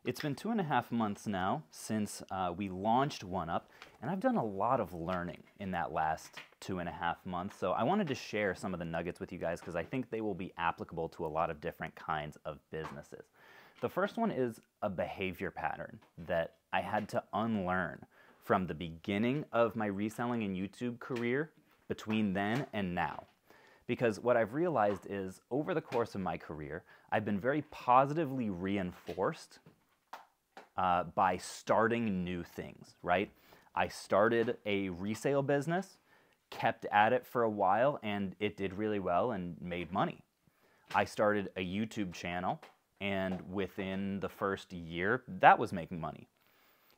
It's been 2.5 months now since we launched OneUp, and I've done a lot of learning in that last 2.5 months. So I wanted to share some of the nuggets with you guys because I think they will be applicable to a lot of different kinds of businesses. The first one is a behavior pattern that I had to unlearn from the beginning of my reselling and YouTube career between then and now. Because what I've realized is over the course of my career, I've been very positively reinforced by starting new things, right? I started a resale business, kept at it for a while, and it did really well and made money. I started a YouTube channel, and within the first year, that was making money.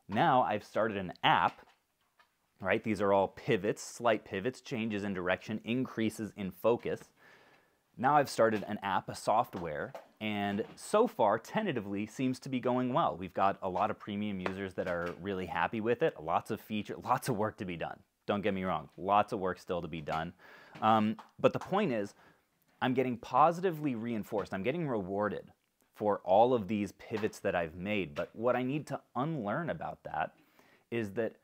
Now I've started an app, right? These are all pivots, slight pivots, changes in direction, increases in focus. Now I've started an app, a software, and so far, tentatively, seems to be going well. We've got a lot of premium users that are really happy with it, lots of features, lots of work to be done. Don't get me wrong, lots of work still to be done. But the point is, I'm getting positively reinforced. I'm getting rewarded for all of these pivots that I've made. But what I need to unlearn about that is that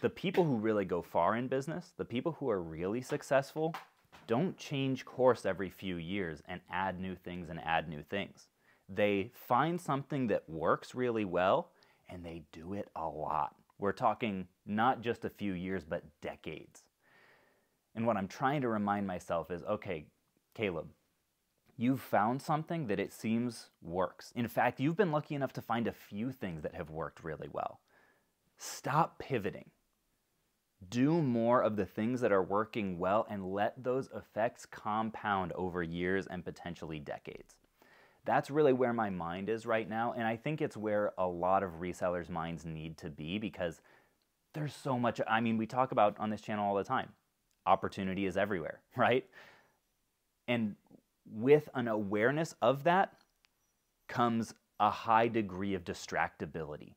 the people who really go far in business, the people who are really successful, don't change course every few years and add new things and add new things. They find something that works really well and they do it a lot. We're talking not just a few years, but decades. And what I'm trying to remind myself is, okay, Caleb, you've found something that it seems works. In fact, you've been lucky enough to find a few things that have worked really well. Stop pivoting. Do more of the things that are working well and let those effects compound over years and potentially decades. That's really where my mind is right now, and I think it's where a lot of resellers' minds need to be because there's so much, I mean, we talk about on this channel all the time, opportunity is everywhere, right? And with an awareness of that comes a high degree of distractibility,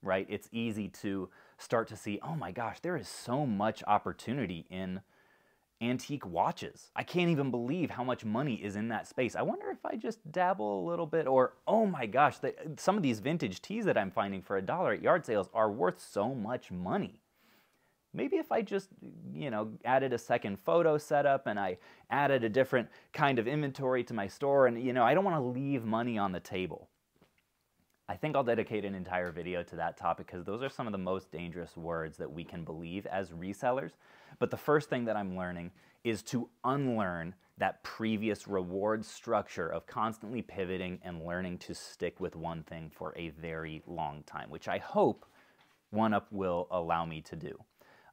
right? It's easy to start to see, oh my gosh, there is so much opportunity in antique watches. I can't even believe how much money is in that space. I wonder if I just dabble a little bit, or oh my gosh, some of these vintage teas that I'm finding for $1 at yard sales are worth so much money. Maybe if I just, added a second photo setup and I added a different kind of inventory to my store and, I don't want to leave money on the table. I think I'll dedicate an entire video to that topic because those are some of the most dangerous words that we can believe as resellers. But the first thing that I'm learning is to unlearn that previous reward structure of constantly pivoting and learning to stick with one thing for a very long time, which I hope OneUp will allow me to do.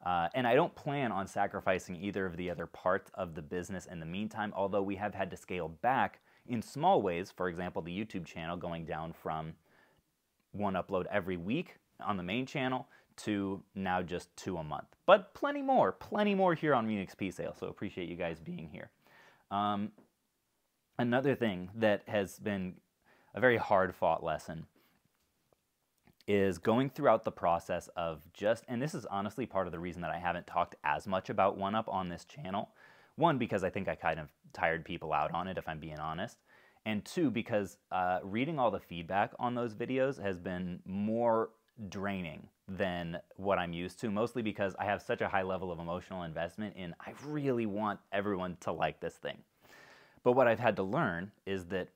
And I don't plan on sacrificing either of the other parts of the business in the meantime, although we have had to scale back in small ways. For example, the YouTube channel going down from one upload every week on the main channel to now just 2 a month. But plenty more here on ReXP Sale, so appreciate you guys being here. Another thing that has been a very hard-fought lesson is going throughout the process of and this is honestly part of the reason that I haven't talked as much about OneUp on this channel. One, because I think I kind of tired people out on it, if I'm being honest. And two, because reading all the feedback on those videos has been more draining than what I'm used to, mostly because I have such a high level of emotional investment in I really want everyone to like this thing. But what I've had to learn is that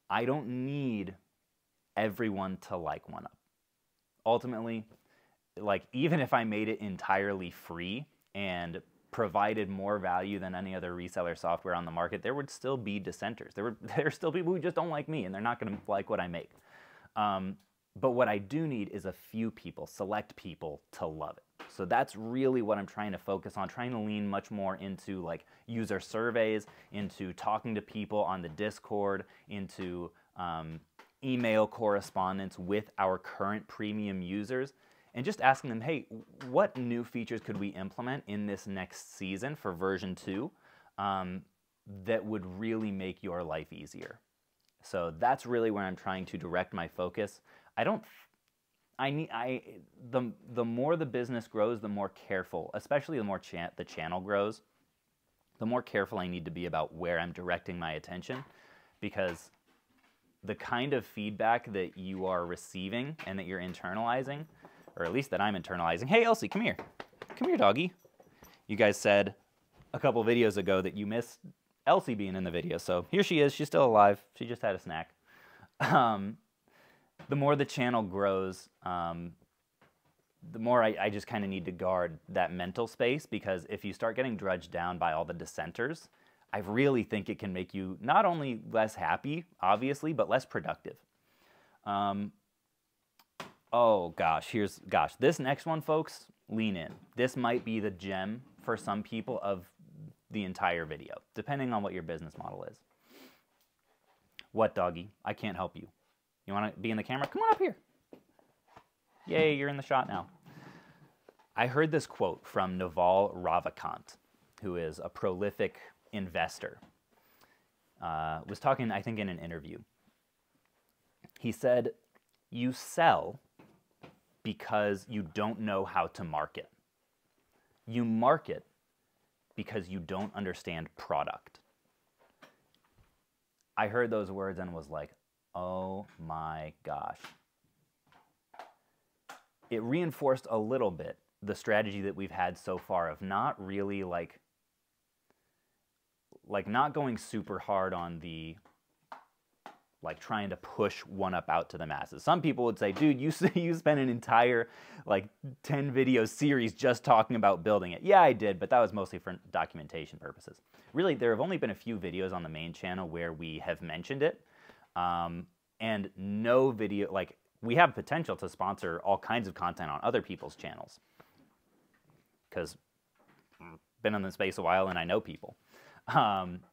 I don't need everyone to like OneUp. Ultimately, even if I made it entirely free and provided more value than any other reseller software on the market, there would still be dissenters. There are still people who just don't like me and they're not going to like what I make. But what I do need is a few people, select people, to love it. So that's really what I'm trying to focus on, trying to lean much more into user surveys, into talking to people on the Discord, into email correspondence with our current premium users, and just asking them, hey, what new features could we implement in this next season for version 2 that would really make your life easier? So that's really where I'm trying to direct my focus. The more the business grows, the more careful, especially the more the channel grows, the more careful I need to be about where I'm directing my attention, because the kind of feedback that you are receiving and that you're internalizing, or at least that I'm internalizing. Hey, Elsie, come here. Come here, doggy. You guys said a couple videos ago that you missed Elsie being in the video, so here she is. She's still alive. She just had a snack. The more the channel grows, the more I just kind of need to guard that mental space, because if you start getting drudged down by all the dissenters, I really think it can make you not only less happy, obviously, but less productive. Oh gosh, this next one, folks, lean in. This might be the gem for some people of the entire video, depending on what your business model is. What, doggy? I can't help you. You want to be in the camera? Come on up here. Yay, you're in the shot now. I heard this quote from Naval Ravikant, who is a prolific investor. Was talking, I think, in an interview. He said, "You sell because you don't know how to market. You market because you don't understand product." I heard those words and was like, oh my gosh. It reinforced a little bit the strategy that we've had so far of not really like not going super hard on the trying to push one-up out to the masses. Some people would say, dude, you spent an entire 10 video series just talking about building it. Yeah, I did, but that was mostly for documentation purposes. Really, there have only been a few videos on the main channel where we have mentioned it, and no video, we have potential to sponsor all kinds of content on other people's channels, because I've been in the space a while and I know people.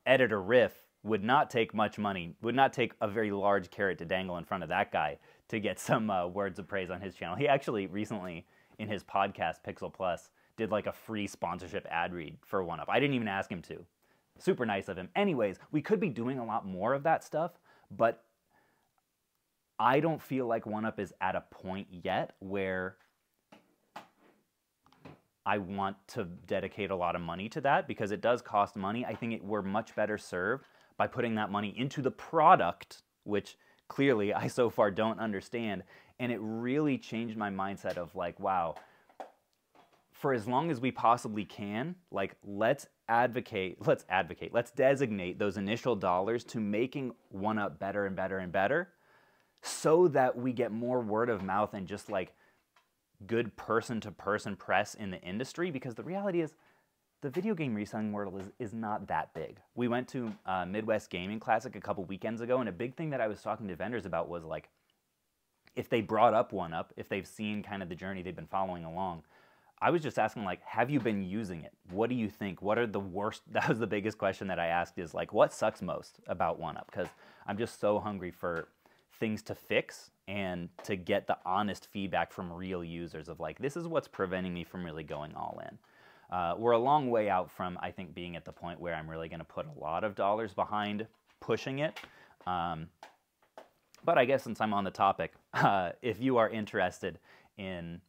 Editor Riff would not take much money, would not take a very large carrot to dangle in front of that guy to get some words of praise on his channel. He actually recently, in his podcast, Pixel Plus, did a free sponsorship ad read for one-up. I didn't even ask him to. Super nice of him. Anyways, we could be doing a lot more of that stuff, but I don't feel like one-up is at a point yet where I want to dedicate a lot of money to that, because it does cost money. I think we're much better served by putting that money into the product, which clearly I so far don't understand. And it really changed my mindset of wow, for as long as we possibly can, let's designate those initial dollars to making one-up better and better and better, so that we get more word of mouth and just good person-to-person press in the industry. Because the reality is, the video game reselling world is not that big. We went to Midwest Gaming Classic a couple weekends ago, and a big thing that I was talking to vendors about was if they brought up one-up, if they've seen kind of the journey they've been following along, I was just asking have you been using it? What do you think? What are the worst? That was the biggest question that I asked, is what sucks most about one-up? Because I'm just so hungry for things to fix and to get the honest feedback from real users of this is what's preventing me from really going all in. We're a long way out from, I think, being at the point where I'm really going to put a lot of dollars behind pushing it. But I guess since I'm on the topic, if you are interested in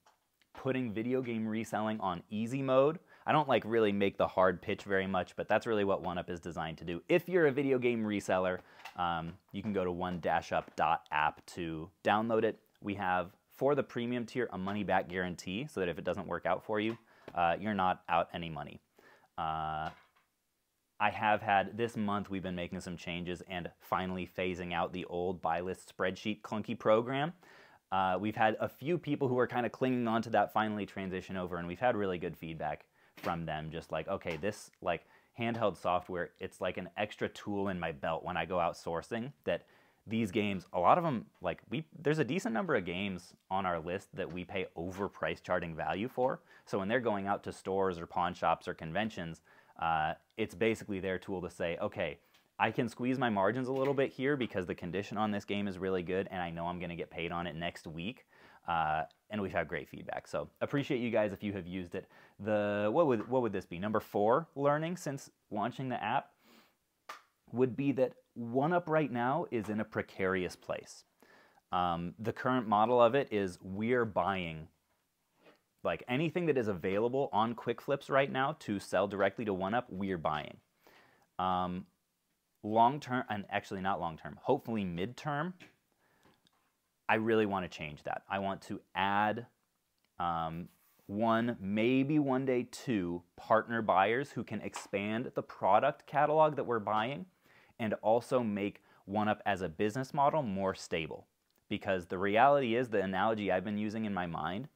putting video game reselling on easy mode, I don't really make the hard pitch very much, but that's really what one-up is designed to do. If you're a video game reseller, you can go to one-up.app to download it. We have, for the premium tier, a money-back guarantee, so that if it doesn't work out for you, you're not out any money. I have had, this month we've been making some changes and finally phasing out the old buy list spreadsheet clunky program. We've had a few people who are kind of clinging on to that finally transition over, and we've had really good feedback from them, just okay, this handheld software, it's an extra tool in my belt when I go out sourcing, that these games, a lot of them, there's a decent number of games on our list that we pay over price charting value for. So when they're going out to stores or pawn shops or conventions, it's basically their tool to say, okay, I can squeeze my margins a little bit here because the condition on this game is really good and I know I'm going to get paid on it next week. And we've had great feedback. So appreciate you guys if you have used it. What would this be? Number 4 learning since launching the app would be that one-up right now is in a precarious place. The current model of it is we're buying anything that is available on Quick Flips right now to sell directly to one-up, we're buying. long-term, and actually not long-term, hopefully mid-term, I really want to change that. I want to add one, maybe one day two partner buyers who can expand the product catalog that we're buying and also make OneUp as a business model more stable. Because the reality is, the analogy I've been using in my mind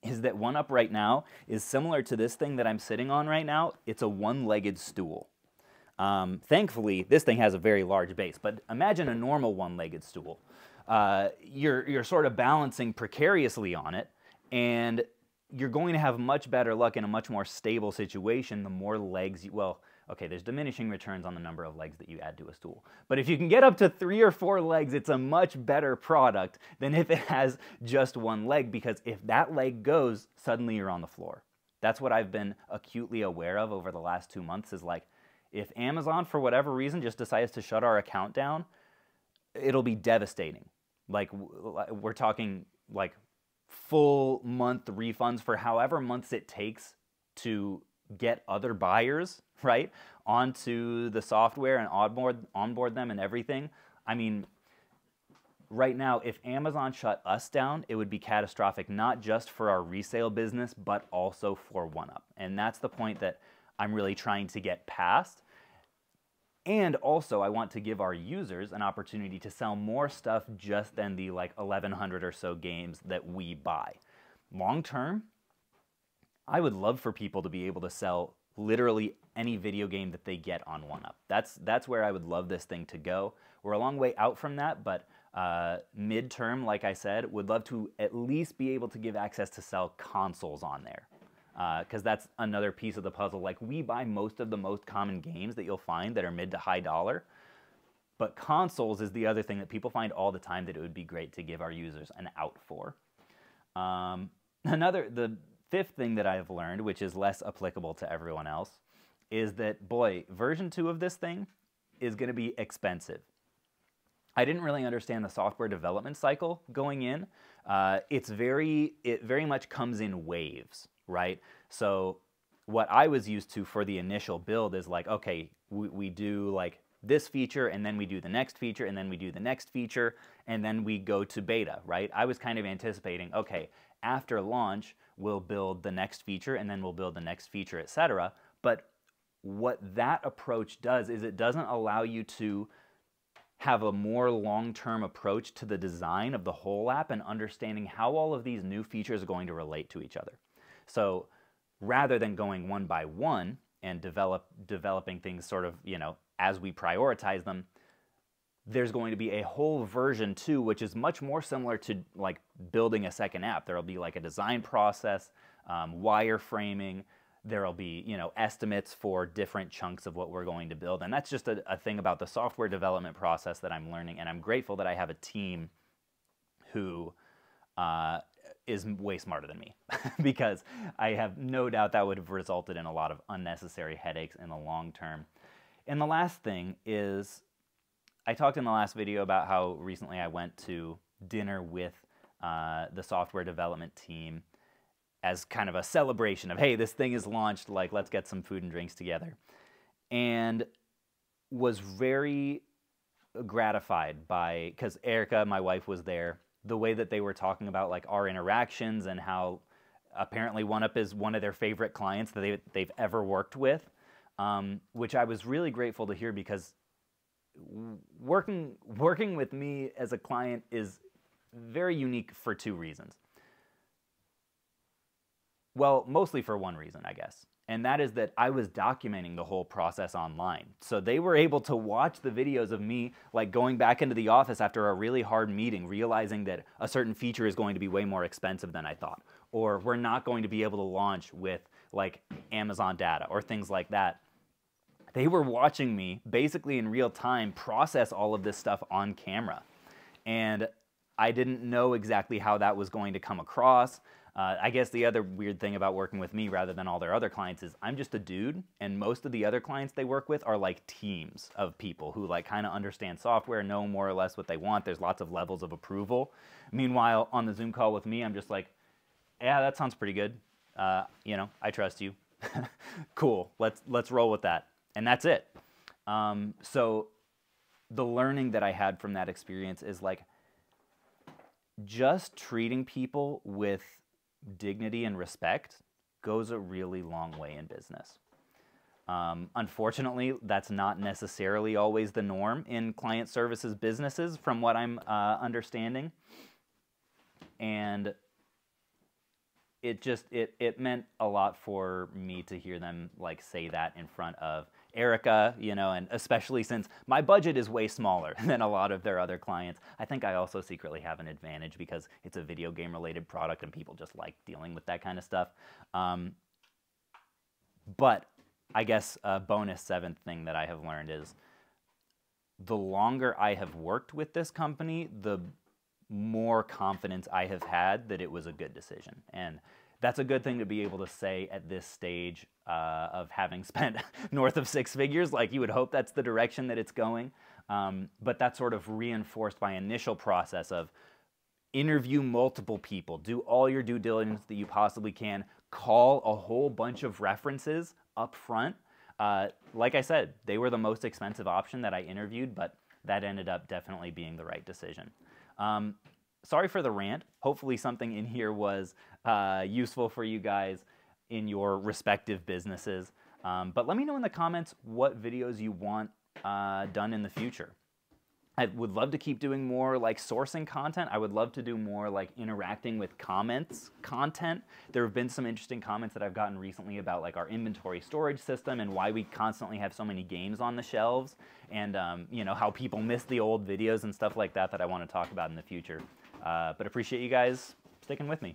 is that OneUp right now is similar to this thing that I'm sitting on right now. It's a one-legged stool. Thankfully, this thing has a very large base, but imagine a normal one-legged stool. You're sort of balancing precariously on it, and you're going to have much better luck in a much more stable situation the more legs you, well, okay, there's diminishing returns on the number of legs that you add to a stool. But if you can get up to 3 or 4 legs, it's a much better product than if it has just one leg, because if that leg goes, suddenly you're on the floor. That's what I've been acutely aware of over the last 2 months, is like, if Amazon, for whatever reason, just decides to shut our account down, it'll be devastating. Like, we're talking like full month refunds for however months it takes to get other buyers, right, onto the software and onboard them and everything. I mean, right now, if Amazon shut us down, it would be catastrophic, not just for our resale business, but also for OneUp. And that's the point that I'm really trying to get past. And also, I want to give our users an opportunity to sell more stuff just than the like 1,100 or so games that we buy. Long term, I would love for people to be able to sell literally any video game that they get on OneUp. That's where I would love this thing to go. We're a long way out from that, but midterm, like I said, would love to at least be able to give access to sell consoles on there. Because that's another piece of the puzzle. Like, we buy most of the most common games that you'll find that are mid to high dollar, but consoles is the other thing that people find all the time that it would be great to give our users an out for. The fifth thing that I've learned, which is less applicable to everyone else, is that, boy, version 2 of this thing is going to be expensive. I didn't really understand the software development cycle going in. It very much comes in waves, right? So what I was used to for the initial build is like, okay, we do like this feature, and then we do the next feature, and then we do the next feature, and then we go to beta, right? I was kind of anticipating, okay, after launch, we'll build the next feature, and then we'll build the next feature, etc. But what that approach does is it doesn't allow you to have a more long-term approach to the design of the whole app and understanding how all of these new features are going to relate to each other. So rather than going one by one and developing things sort of, you know, as we prioritize them, there's going to be a whole version 2, which is much more similar to like building a second app. There'll be like a design process, wireframing. There'll be, you know, estimates for different chunks of what we're going to build. And that's just a thing about the software development process that I'm learning. And I'm grateful that I have a team who is way smarter than me, because I have no doubt that would have resulted in a lot of unnecessary headaches in the long term. And the last thing is, I talked in the last video about how recently I went to dinner with the software development team as kind of a celebration of, hey, this thing is launched, like, let's get some food and drinks together. And was very gratified by, because Erica, my wife, was there, the way that they were talking about like our interactions and how apparently OneUp is one of their favorite clients that they've ever worked with, which I was really grateful to hear, because working with me as a client is very unique for 2 reasons. Well, mostly for one reason, I guess. And that is that I was documenting the whole process online. So they were able to watch the videos of me like going back into the office after a really hard meeting, realizing that a certain feature is going to be way more expensive than I thought, or we're not going to be able to launch with like Amazon data or things like that. They were watching me basically in real time process all of this stuff on camera. And I didn't know exactly how that was going to come across. I guess the other weird thing about working with me rather than all their other clients is I'm just a dude, and most of the other clients they work with are like teams of people who like kind of understand software, know more or less what they want. There's lots of levels of approval. Meanwhile, on the Zoom call with me, I'm just like, yeah, that sounds pretty good. You know, I trust you. Cool, let's roll with that. And that's it. So the learning that I had from that experience is like just treating people with dignity and respect goes a really long way in business. Unfortunately, that's not necessarily always the norm in client services businesses from what I'm understanding. And it meant a lot for me to hear them like say that in front of Erica, you know, and especially since my budget is way smaller than a lot of their other clients. I think I also secretly have an advantage because it's a video game related product and people just like dealing with that kind of stuff. But I guess a bonus seventh thing that I have learned is the longer I have worked with this company, the more confidence I have had that it was a good decision. And that's a good thing to be able to say at this stage of having spent north of six figures. Like you would hope that's the direction that it's going. But that's sort of reinforced by initial process of interview multiple people, do all your due diligence that you possibly can, call a whole bunch of references up front. Like I said, they were the most expensive option that I interviewed, but that ended up definitely being the right decision. Sorry for the rant. Hopefully something in here was useful for you guys in your respective businesses. But let me know in the comments what videos you want done in the future. I would love to keep doing more like sourcing content. I would love to do more like interacting with comments content. There have been some interesting comments that I've gotten recently about like our inventory storage system and why we constantly have so many games on the shelves, and you know, how people miss the old videos and stuff like that that I want to talk about in the future. But appreciate you guys sticking with me.